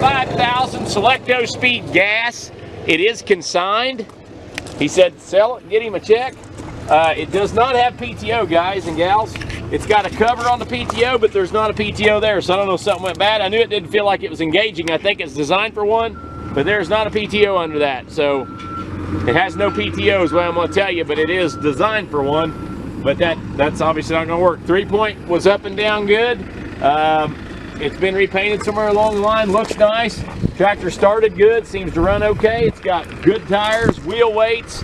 5,000 Selecto Speed gas. It is consigned. He said sell it, get him a check. It does not have PTO, guys and gals. It's got a cover on the PTO, but there's not a PTO there, so I don't know if something went bad. I knew it didn't feel like it was engaging. I think it's designed for one, but there's not a PTO under that. So it has no PTO is what I'm going to tell you, but it is designed for one. But that's obviously not going to work. 3-point was up and down good. It's been repainted somewhere along the line. Looks nice. Tractor started good. Seems to run okay. It's got good tires, wheel weights,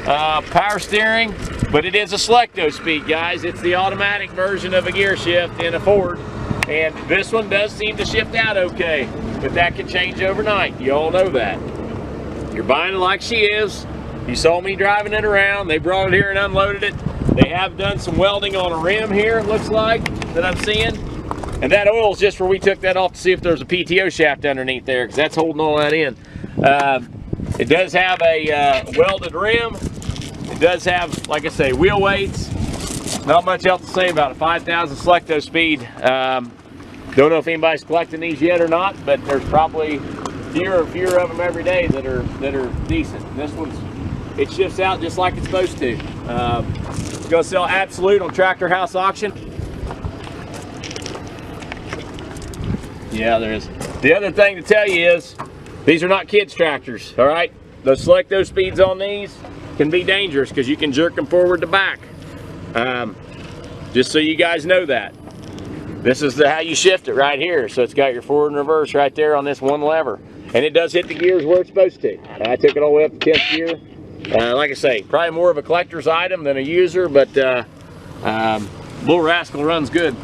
power steering. But it is a Selecto Speed, guys. It's the automatic version of a gear shift in a Ford. And this one does seem to shift out okay. But that can change overnight. You all know that. You're buying it like she is. You saw me driving it around. They brought it here and unloaded it. They have done some welding on a rim here, it looks like, that I'm seeing. And that oil is just where we took that off to see if there's a PTO shaft underneath there, because that's holding all that in. It does have a welded rim. It does have, like I say, wheel weights. Not much else to say about it. 5,000 Selecto Speed. Don't know if anybody's collecting these yet or not, but there's probably fewer and fewer of them every day that are decent. And this one's, it shifts out just like it's supposed to. It's going to sell absolute on Tractor House Auction. Yeah, there is. The other thing to tell you is, these are not kids' tractors, all right? Those Selecto Speeds on these can be dangerous because you can jerk them forward to back. Just so you guys know that. This is how you shift it right here. So it's got your forward and reverse right there on this one lever. And it does hit the gears where it's supposed to. I took it all the way up to 10th gear. Like I say, probably more of a collector's item than a user, but Little Rascal runs good.